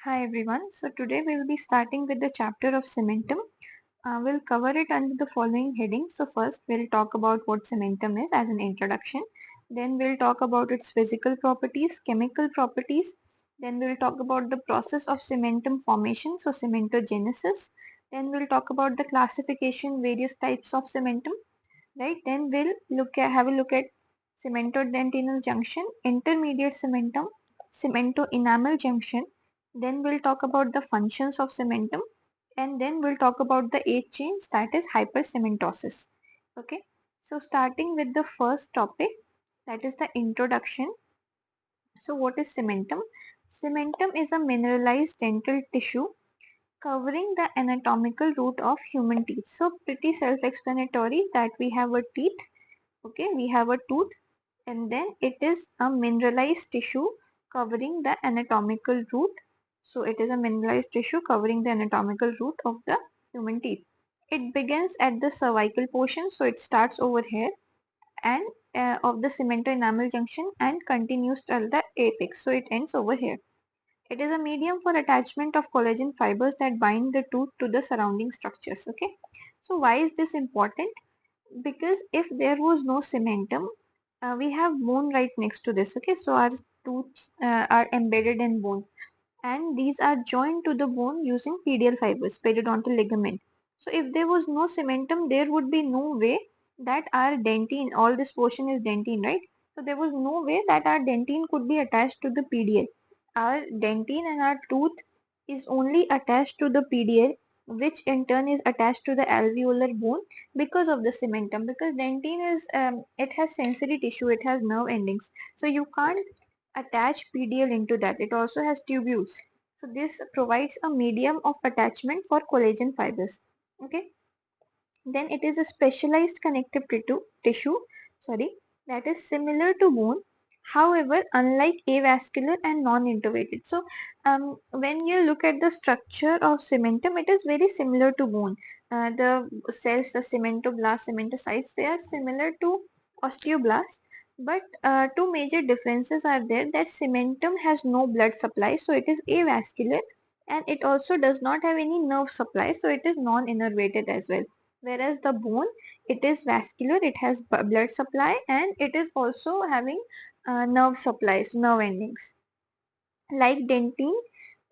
Hi everyone. So today we will be starting with the chapter of cementum. We'll cover it under the following headings. So first we'll talk about what cementum is as an introduction. Then we'll talk about its physical properties, chemical properties. Then we'll talk about the process of cementum formation, so cementogenesis. Then we'll talk about the classification, various types of cementum. Right. Then we'll have a look at cementodentinal junction, intermediate cementum, cemento-enamel junction. Then we'll talk about the functions of cementum, and then we'll talk about the age change, that is hypercementosis. Okay. So starting with the first topic, that is the introduction. So what is cementum? Cementum is a mineralized dental tissue covering the anatomical root of human teeth. So pretty self-explanatory that we have a teeth. Okay, we have a tooth, and then it is a mineralized tissue covering the anatomical root. So it is a mineralized tissue covering the anatomical root of the human teeth. It begins at the cervical portion, so it starts over here and of the cemento-enamel junction and continues till the apex, so it ends over here. It is a medium for attachment of collagen fibers that bind the tooth to the surrounding structures. Okay, so why is this important? Because if there was no cementum, we have bone right next to this. Okay, so our tooths are embedded in bone, and these are joined to the bone using pedial fibers, periodontal ligament. So if there was no cementum, there would be no way that our dentine, all this portion is dentine, right? So there was no way that our dentine could be attached to the pedial. Our dentine and our tooth is only attached to the pedial, which in turn is attached to the alveolar bone because of the cementum. Because dentine is it has sensory tissue, it has nerve endings, so you can't attach pedial into that. It also has tubules. So this provides a medium of attachment for collagen fibers. Okay. Then it is a specialized connective tissue, sorry, that is similar to bone. However, unlike avascular and non-innervated. So when you look at the structure of cementum, it is very similar to bone. The cells, the cementoblast, cementocytes, they are similar to osteoblast. But two major differences are there, that cementum has no blood supply, so it is avascular, and it also does not have any nerve supply, so it is non-innervated as well. Whereas the bone, it is vascular, it has blood supply, and it is also having nerve supplies, nerve endings. Like dentine,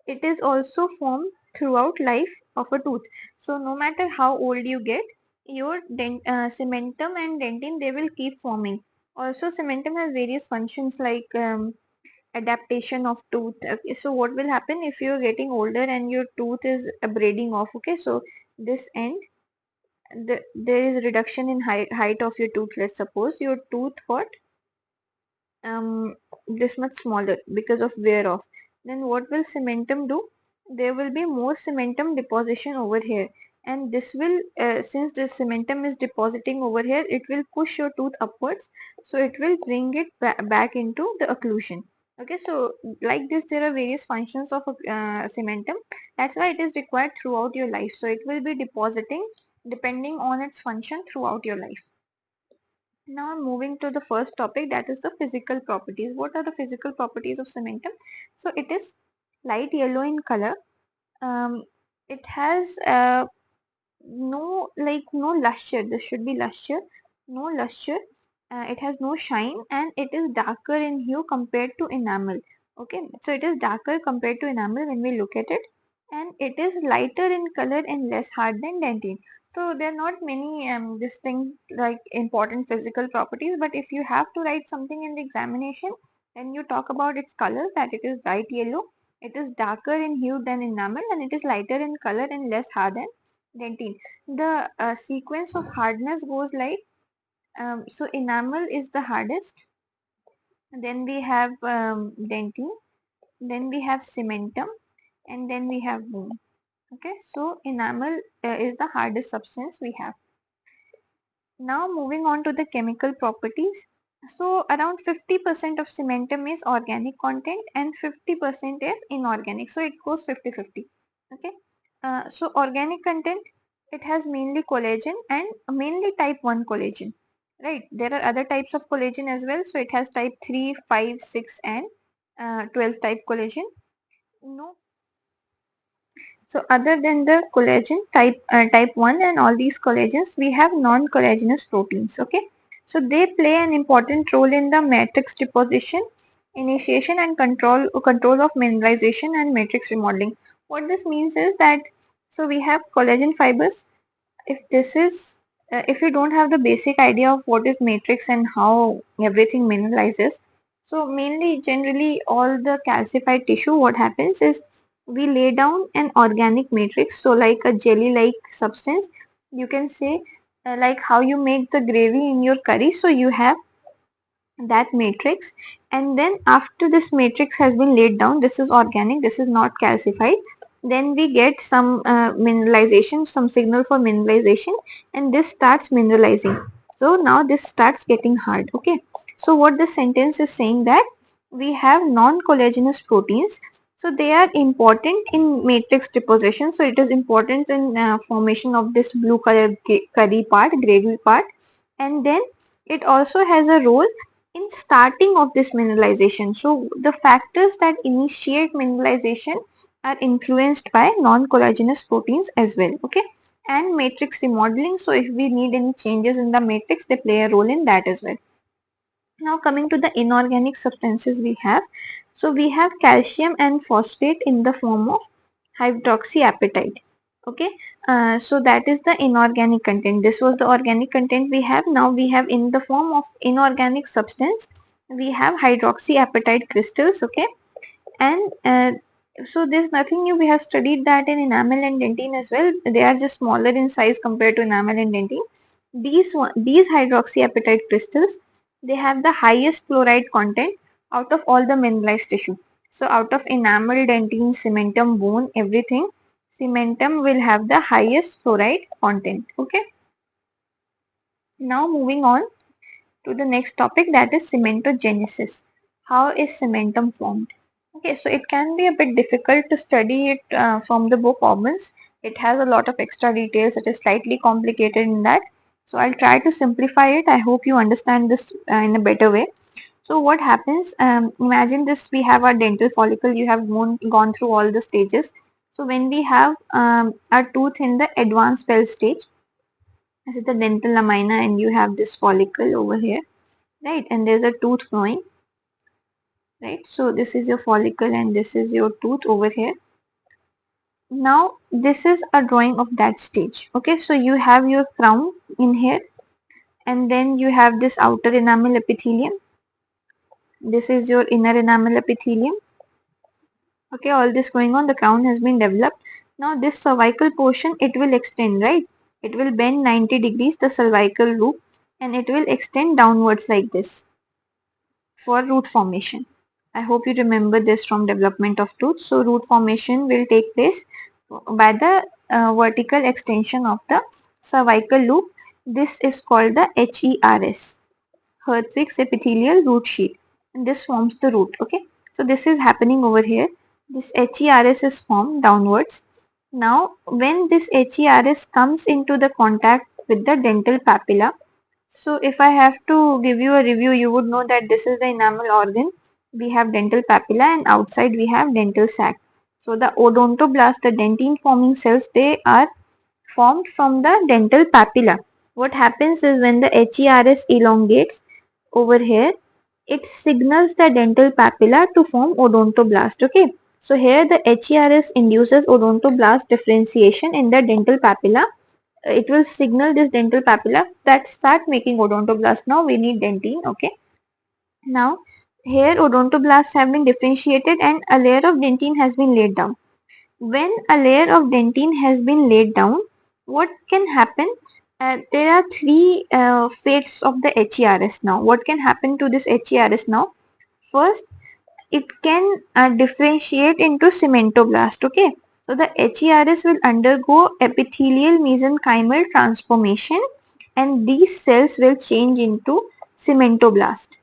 it is also formed throughout life of a tooth. So no matter how old you get, your cementum and dentine, they will keep forming. Also cementum has various functions like adaptation of tooth. Okay, so what will happen if you're getting older and your tooth is braiding off? Okay, so this end, there is reduction in height of your tooth. Let's suppose your tooth got this much smaller because of wear off. Then what will cementum do? There will be more cementum deposition over here, and this will since the cementum is depositing over here, it will push your tooth upwards, so it will bring it back into the occlusion. Okay, so like this, there are various functions of cementum. That's why it is required throughout your life, so it will be depositing depending on its function throughout your life. Now moving to the first topic, that is the physical properties. What are the physical properties of cementum? So it is light yellow in color. It has no luster. This should be luster. No luster. It has no shine, and it is darker in hue compared to enamel. Okay, so it is darker compared to enamel when we look at it, and it is lighter in color and less hard than dentine. So there are not many distinct like important physical properties, but if you have to write something in the examination, then you talk about its color, that it is light yellow, it is darker in hue than enamel, and it is lighter in color and less hard than dentine. The sequence of hardness goes like so enamel is the hardest, then we have dentine, then we have cementum, and then we have bone. Okay, so enamel is the hardest substance we have. Now moving on to the chemical properties. So around 50% of cementum is organic content and 50% is inorganic. So it goes 50-50. Okay. So organic content, it has mainly collagen and mainly type 1 collagen. Right. There are other types of collagen as well. So it has type 3, 5, 6 and 12 type collagen. No. So other than the collagen type 1 and all these collagens, we have non-collagenous proteins. Okay, so they play an important role in the matrix deposition, initiation, and control of mineralization and matrix remodeling. What this means is that, so we have collagen fibers. If this is if you don't have the basic idea of what is matrix and how everything mineralizes, so mainly generally all the calcified tissue, what happens is we lay down an organic matrix, so like a jelly like substance, you can say, like how you make the gravy in your curry, so you have that matrix, and then after this matrix has been laid down, this is organic, this is not calcified, then we get some mineralization, some signal for mineralization, and this starts mineralizing. So now this starts getting hard. Okay, so what the sentence is saying, that we have non-collagenous proteins, so they are important in matrix deposition, so it is important in formation of this blue color curry part, gravy part, and then it also has a role in starting of this mineralization. So the factors that initiate mineralization are influenced by non-collagenous proteins as well. Okay, and matrix remodeling. So if we need any changes in the matrix, they play a role in that as well. Now coming to the inorganic substances we have. So we have calcium and phosphate in the form of hydroxyapatite. Okay, so that is the inorganic content. This was the organic content we have. Now we have in the form of inorganic substance, we have hydroxyapatite crystals. Okay, and so there's nothing new. We have studied that in enamel and dentine as well. They are just smaller in size compared to enamel and dentine. These hydroxyapatite crystals, they have the highest fluoride content out of all the mineralized tissue. So out of enamel, dentine, cementum, bone, everything, cementum will have the highest fluoride content. Okay. Now moving on to the next topic, that is cementogenesis. How is cementum formed? Okay, so it can be a bit difficult to study it from the book Organs. It has a lot of extra details. It is slightly complicated in that. So I'll try to simplify it. I hope you understand this in a better way. So what happens? Imagine this: we have our dental follicle. You have gone through all the stages. So when we have our tooth in the advanced spell stage, this is the dental lamina, and you have this follicle over here, right? And there's a tooth growing, right? So this is your follicle and this is your tooth over here. Now this is a drawing of that stage. Okay, so you have your crown in here, and then you have this outer enamel epithelium. This is your inner enamel epithelium. Okay, all this going on, the crown has been developed. Now this cervical portion, it will extend, right? It will bend 90 degrees, the cervical loop, and it will extend downwards like this for root formation. I hope you remember this from development of tooth. So root formation will take place by the vertical extension of the cervical loop. This is called the HERS, Hertwig's epithelial root sheath, and this forms the root. Okay, so this is happening over here. This HERS is formed downwards. Now when this HERS comes into the contact with the dental papilla, so if I have to give you a review, you would know that this is the enamel organ. We have dental papilla and outside we have dental sac. So the odontoblast, the dentine forming cells, they are formed from the dental papilla. What happens is when the HERS elongates over here, it signals the dental papilla to form odontoblast. Okay. So here the HERS induces odontoblast differentiation in the dental papilla. It will signal this dental papilla that start making odontoblast. Now we need dentine. Okay, now here odontoblasts have been differentiated and a layer of dentine has been laid down. When a layer of dentine has been laid down, what can happen? There are three fates of the HERS. Now what can happen to this HERS? Now first, it can differentiate into cementoblast. Okay, so the HERS will undergo epithelial mesenchymal transformation and these cells will change into cementoblast.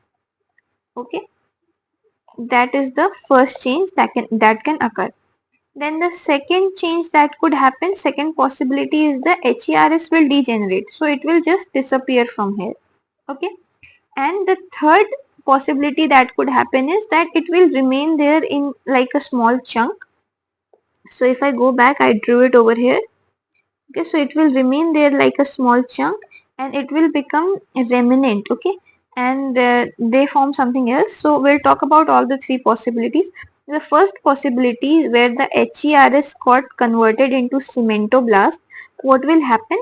Okay, that is the first change that can occur. Then the second change that could happen, second possibility, is the HERS will degenerate, so it will just disappear from here. Okay, and the third possibility that could happen is that it will remain there in like a small chunk, So if I go back, I drew it over here. Okay, so it will remain there like a small chunk and it will become a remnant. Okay, and they form something else. So we'll talk about all the three possibilities. The first possibility, where the HERS got converted into cementoblast, what will happen?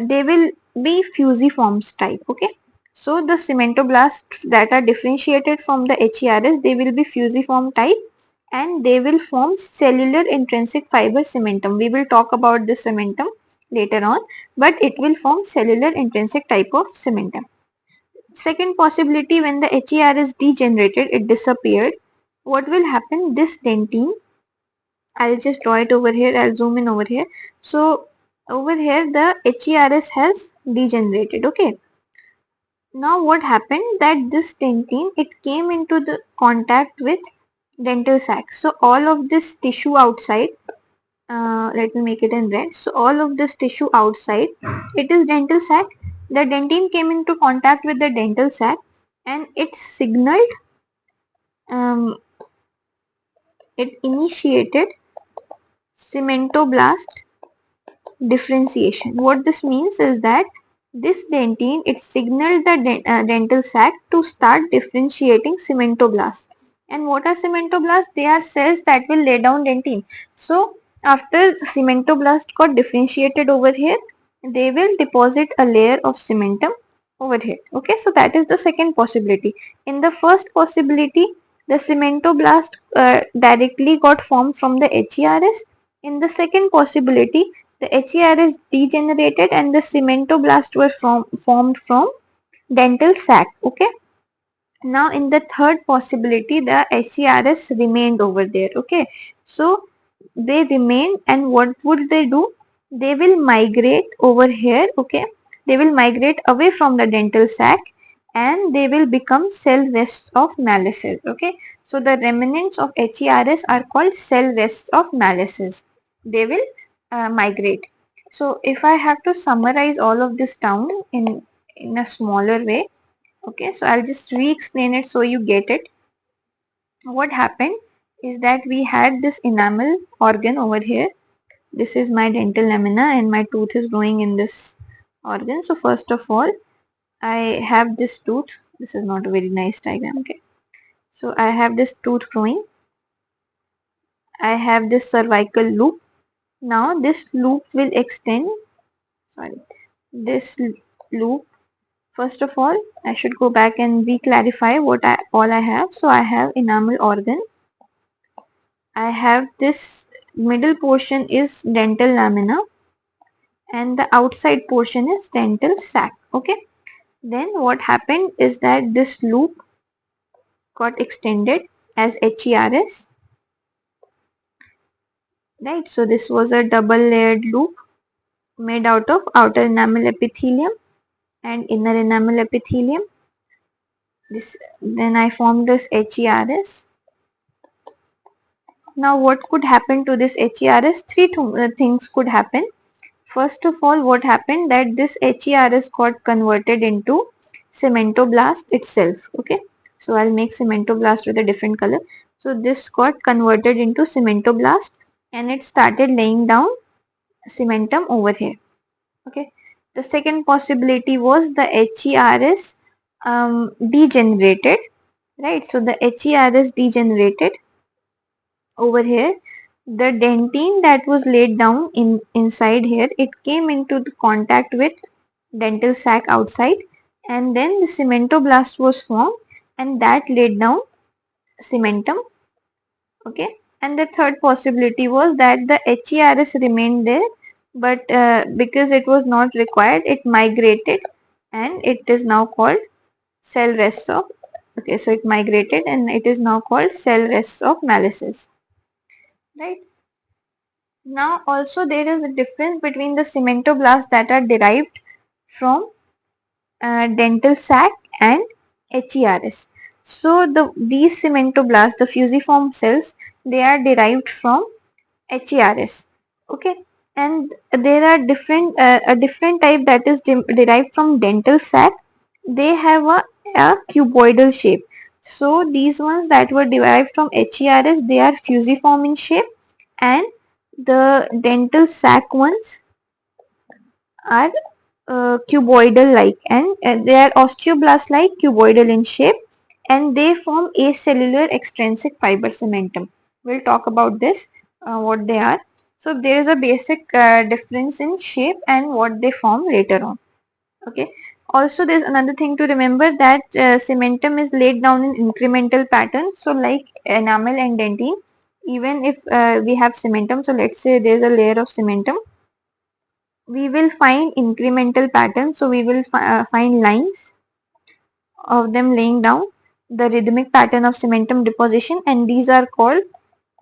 They will be fusiforms type. Okay, so the cementoblasts that are differentiated from the HERS, they will be fusiform type and they will form cellular intrinsic fiber cementum. We will talk about this cementum later on, but it will form cellular intrinsic type of cementum. Second possibility, when the HER is degenerated, it disappeared. What will happen? This dentine, I'll just draw it over here, I'll zoom in over here. So over here the HERS has degenerated. Okay. Now what happened, that this dentine, it came into the contact with dental sac. So all of this tissue outside, let me make it in red. So all of this tissue outside, it is dental sac. The dentine came into contact with the dental sac and it signaled, um, it initiated cementoblast differentiation. What this means is that this dentine, it signaled the dental sac to start differentiating cementoblasts. And what are cementoblasts? They are cells that will lay down dentine. So after the cementoblast got differentiated over here, they will deposit a layer of cementum over here. Okay, so that is the second possibility. In the first possibility, the cementoblast directly got formed from the HERS. In the second possibility, the HERS degenerated and the cementoblast were formed from dental sac. Okay. Now in the third possibility, the HERS remained over there. Okay. So they remain, and what would they do? They will migrate over here. Okay. They will migrate away from the dental sac and they will become cell rests of Malices. Okay. So the remnants of HERS are called cell rests of Malices. They will migrate. So if I have to summarize all of this down in a smaller way, okay, so I'll just re-explain it so you get it. What happened is that we had this enamel organ over here. This is my dental lamina and my tooth is growing in this organ. So first of all, I have this tooth. This is not a very nice diagram. Okay, so I have this tooth growing. I have this cervical loop. Now this loop will extend. Sorry, this loop. First of all, I should go back and re-clarify what all I have. So I have enamel organ. I have this middle portion is dental lamina and the outside portion is dental sac. Okay. Then what happened is that this loop got extended as HERS. Right. So this was a double layered loop made out of outer enamel epithelium and inner enamel epithelium. Then I formed this HERS. Now what could happen to this HERS? Three things could happen. First of all, what happened, that this HERS got converted into cementoblast itself. Okay, so I'll make cementoblast with a different color. So this got converted into cementoblast and it started laying down cementum over here. Okay, the second possibility was the HERS degenerated. Right, so the HERS degenerated over here. The dentine that was laid down inside here, it came into the contact with dental sac outside and then the cementoblast was formed and that laid down cementum. Okay, and the third possibility was that the HERS remained there, but because it was not required, it migrated and it is now called cell rests of. Okay, so it migrated and it is now called cell rests of Malices. Right. Now also there is a difference between the cementoblasts that are derived from dental sac and HERS. So these cementoblasts, the fusiform cells, they are derived from HERS. Okay, and there are a different type that is derived from dental sac. They have a cuboidal shape. So these ones that were derived from HERS, they are fusiform in shape, and the dental sac ones are cuboidal like, and they are osteoblast like, cuboidal in shape, and they form acellular extrinsic fiber cementum. We'll talk about this, what they are. So there is a basic difference in shape and what they form later on. Okay. Also, there's another thing to remember, that cementum is laid down in incremental pattern. So like enamel and dentine, even if we have cementum, so let's say there's a layer of cementum, we will find incremental patterns. So we will find lines of them laying down the rhythmic pattern of cementum deposition, and these are called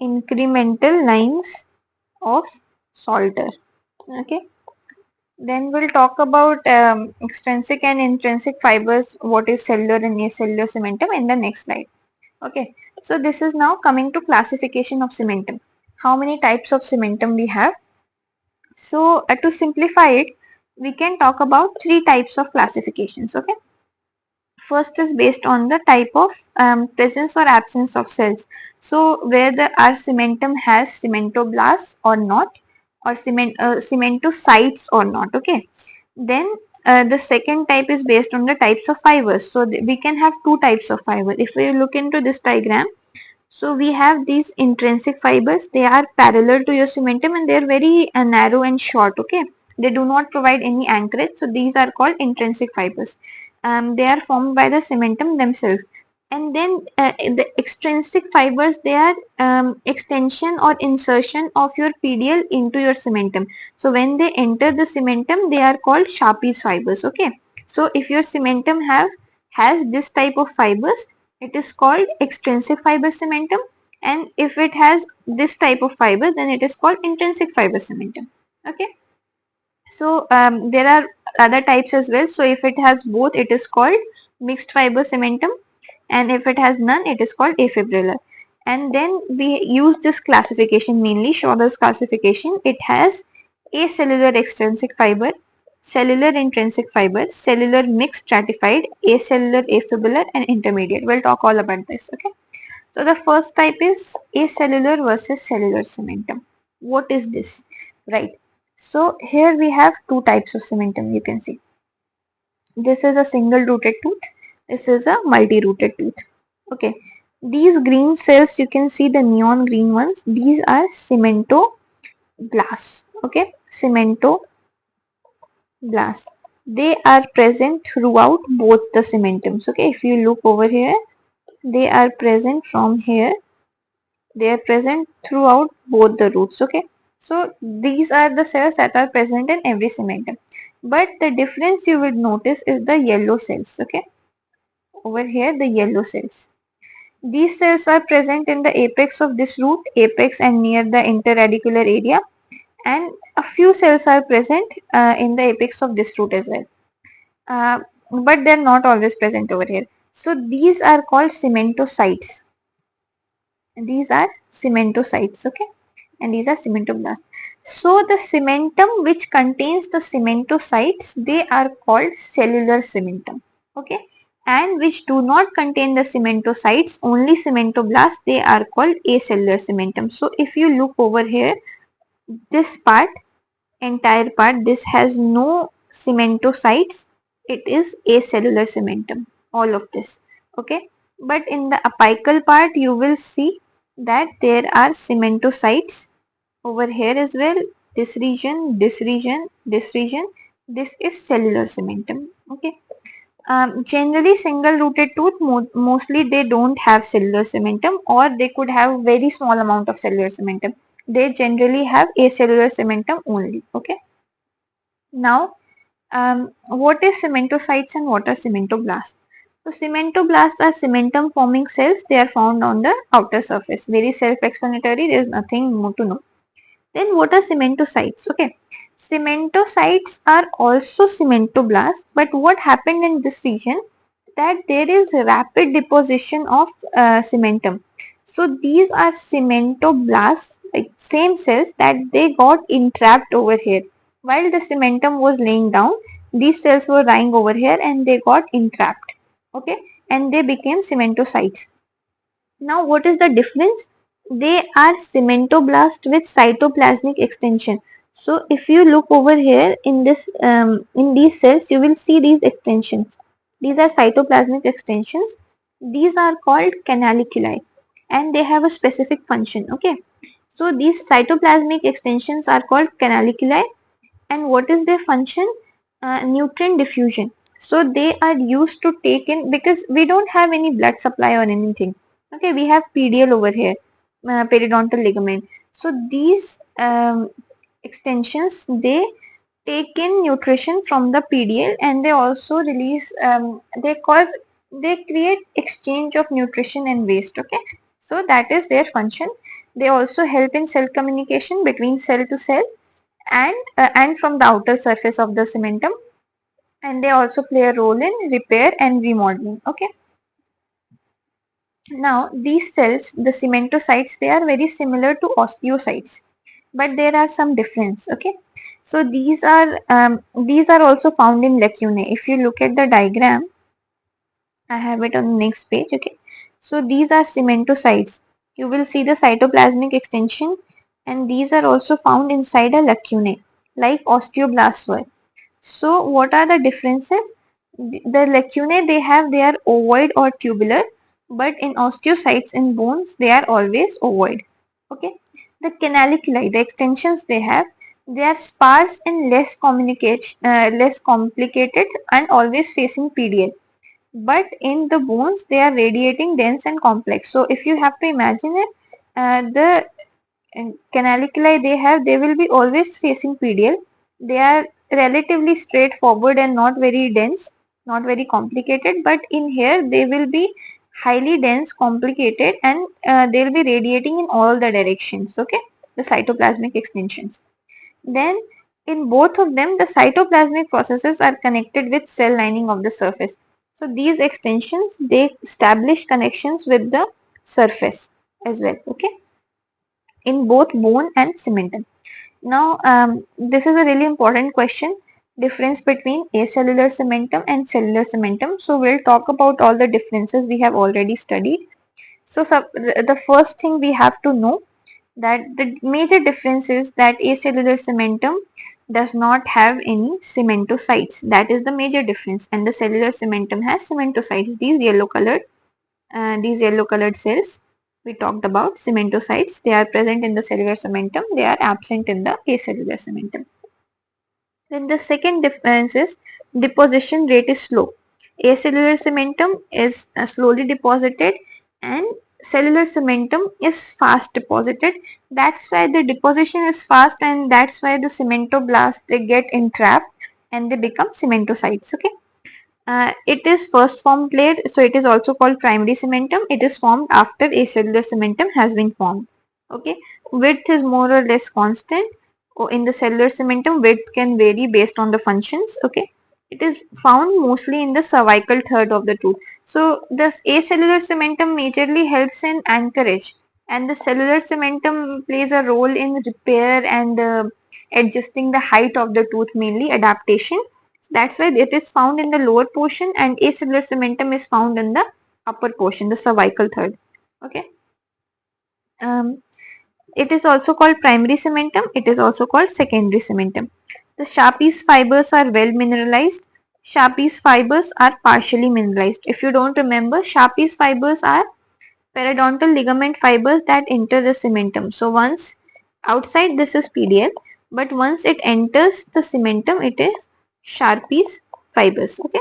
incremental lines of Salter. Okay. Then we'll talk about extrinsic and intrinsic fibers, what is cellular and acellular cementum, in the next slide. Okay. So this is now coming to classification of cementum. How many types of cementum we have? So to simplify it, we can talk about three types of classifications. Okay. First is based on the type of presence or absence of cells. So where our cementum has cementoblasts or not, or cementocytes or not. Okay. Then the second type is based on the types of fibers. So we can have two types of fiber. If we look into this diagram, so we have these intrinsic fibers. They are parallel to your cementum and they are very narrow and short. Okay, they do not provide any anchorage. So these are called intrinsic fibers. They are formed by the cementum themselves. And then the extrinsic fibers, they are extension or insertion of your PDL into your cementum. So when they enter the cementum, they are called Sharpie's fibers. Okay, so if your cementum has this type of fibers, it is called extrinsic fiber cementum, and if it has this type of fiber, then it is called intrinsic fiber cementum. Okay. So there are other types as well. So if it has both, it is called mixed fiber cementum, and if it has none, it is called afibrillar. And then we use this classification, mainly Schroeder's classification. It has acellular extrinsic fiber, cellular intrinsic fiber, cellular mixed stratified, acellular afibrillar, and intermediate. We'll talk all about this. Okay. So the first type is acellular versus cellular cementum. What is this? Right. So here we have two types of cementum, you can see. This is a single rooted tooth. This is a multi-rooted tooth. Okay. These green cells, you can see the neon green ones. These are cementoblasts. Okay. Cementoblasts. They are present throughout both the cementums. Okay. If you look over here, they are present from here. They are present throughout both the roots. Okay. So these are the cells that are present in every cementum. But the difference you will notice is the yellow cells. Okay. Over here, the yellow cells. These cells are present in the apex of this root, apex and near the interradicular area, and a few cells are present in the apex of this root as well. But they're not always present over here. So these are called cementocytes. These are cementocytes, okay, and these are cementoblasts. So the cementum which contains the cementocytes, they are called cellular cementum, okay, and which do not contain the cementocytes, only cementoblasts, they are called acellular cementum. So if you look over here, this part, entire part, this has no cementocytes, it is acellular cementum, all of this. Okay, but in the apical part you will see that there are cementocytes over here as well. This region, this region, this region, this is cellular cementum. Okay. Generally single rooted tooth, mostly they don't have cellular cementum, or they could have very small amount of cellular cementum. They generally have acellular cementum only. Okay. Now, what is cementocytes and what are cementoblasts? So cementoblasts are cementum forming cells. They are found on the outer surface. Very self-explanatory. There is nothing more to know. Then what are cementocytes? Okay, cementocytes are also cementoblasts, but what happened in this region, that there is rapid deposition of cementum. So these are cementoblasts, like same cells, that they got entrapped over here. While the cementum was laying down, these cells were lying over here and they got entrapped. Okay, and they became cementocytes. Now what is the difference? They are cementoblast with cytoplasmic extension. So if you look over here in this in these cells, you will see these extensions. These are cytoplasmic extensions. These are called canaliculi, and they have a specific function. Okay, so these cytoplasmic extensions are called canaliculi, and what is their function? Nutrient diffusion. So they are used to take in, because we don't have any blood supply or anything. Okay, we have PDL over here, periodontal ligament. So these extensions, they take in nutrition from the PDL, and they also release, they create exchange of nutrition and waste. Okay, so that is their function. They also help in cell communication between cell to cell, and from the outer surface of the cementum, and they also play a role in repair and remodeling. Okay, now these cells, the cementocytes, they are very similar to osteocytes, but there are some difference. Okay, so these are also found in lacunae. If you look at the diagram, I have it on the next page. Okay, so these are cementocytes. You will see the cytoplasmic extension, and these are also found inside a lacunae, like osteoblasts were. So what are the differences? The lacunae they are ovoid or tubular, but in osteocytes in bones they are always ovoid. Okay. The canaliculi, the extensions they are sparse and less complicated, and always facing PDL. But in the bones they are radiating, dense and complex. So if you have to imagine it, the canaliculi they will be always facing PDL. They are relatively straightforward and not very dense, not very complicated, but in here they will be highly dense, complicated, and they will be radiating in all the directions. Okay, the cytoplasmic extensions. Then in both of them, the cytoplasmic processes are connected with cell lining of the surface. So these extensions, they establish connections with the surface as well. Okay, in both bone and cementum. Now, this is a really important question, difference between acellular cementum and cellular cementum. So we'll talk about all the differences we have already studied. So the first thing we have to know, that the major difference is that acellular cementum does not have any cementocytes. That is the major difference. And the cellular cementum has cementocytes, these yellow colored cells we talked about, cementocytes. They are present in the cellular cementum. They are absent in the acellular cementum. Then the second difference is deposition rate is slow. Acellular cementum is slowly deposited, and cellular cementum is fast deposited. That's why the deposition is fast, and that's why the cementoblasts, they get entrapped and they become cementocytes. Okay. It is first formed layer, so it is also called primary cementum. It is formed after acellular cementum has been formed. Okay, width is more or less constant. In the cellular cementum, width can vary based on the functions. Okay, it is found mostly in the cervical third of the tooth. So this acellular cementum majorly helps in anchorage, and the cellular cementum plays a role in repair and adjusting the height of the tooth, mainly adaptation. That's why it is found in the lower portion, and acellular cementum is found in the upper portion, the cervical third. Okay. Um, it is also called primary cementum. It is also called secondary cementum. The Sharpie's fibers are well mineralized. Sharpie's fibers are partially mineralized. If you don't remember, Sharpie's fibers are periodontal ligament fibers that enter the cementum. So once outside this is PDL, but once it enters the cementum, it is Sharpie's fibers. Okay.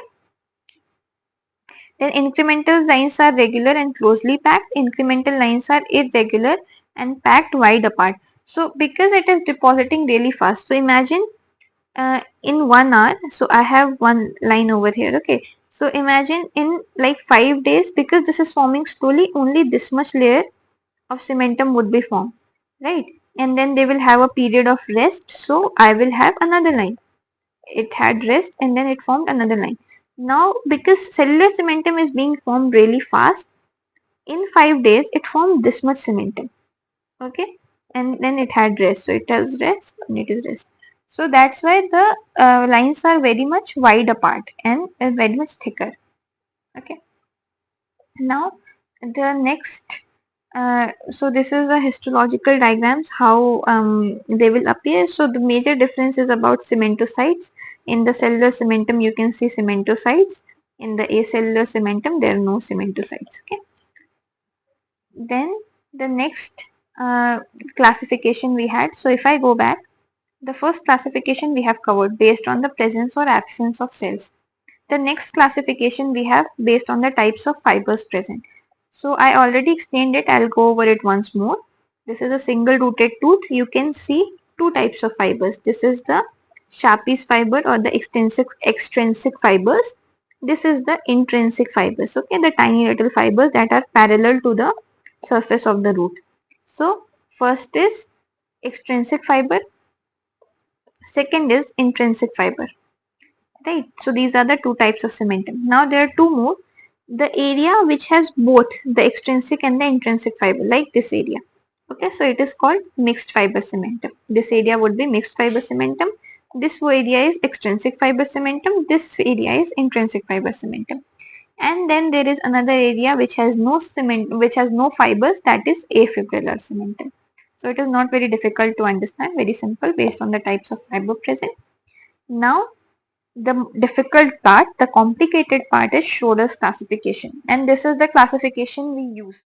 Then incremental lines are regular and closely packed. Incremental lines are irregular and packed wide apart. So because it is depositing really fast, so imagine in 1 hour, so I have one line over here. Okay, so imagine in like 5 days, because this is forming slowly, only this much layer of cementum would be formed, right? And then they will have a period of rest, so I will have another line. It had rest and then it formed another line. Now because cellular cementum is being formed really fast, in 5 days it formed this much cementum. Okay, and then it had rest, so it has rest and it is rest. So that's why the lines are very much wide apart and very much thicker. Okay, now the next So this is a histological diagrams how they will appear. So the major difference is about cementocytes. In the cellular cementum you can see cementocytes. In the acellular cementum there are no cementocytes. Okay. Then the next classification we had. So if I go back, the first classification we have covered based on the presence or absence of cells. The next classification we have based on the types of fibers present. So I already explained it. I'll go over it once more. This is a single rooted tooth. You can see two types of fibers. This is the Sharpie's fiber or the extrinsic fibers. This is the intrinsic fibers. Okay, the tiny little fibers that are parallel to the surface of the root. So first is extrinsic fiber. Second is intrinsic fiber. Right, so these are the two types of cementum. Now there are two more. The area which has both the extrinsic and the intrinsic fiber, like this area. Okay, so it is called mixed fiber cementum. This area would be mixed fiber cementum. This area is extrinsic fiber cementum. This area is intrinsic fiber cementum. And then there is another area which has no which has no fibers, that is afibrillar cementum. So it is not very difficult to understand, very simple based on the types of fiber present. Now the difficult part, the complicated part is Schroders classification, and this is the classification we use.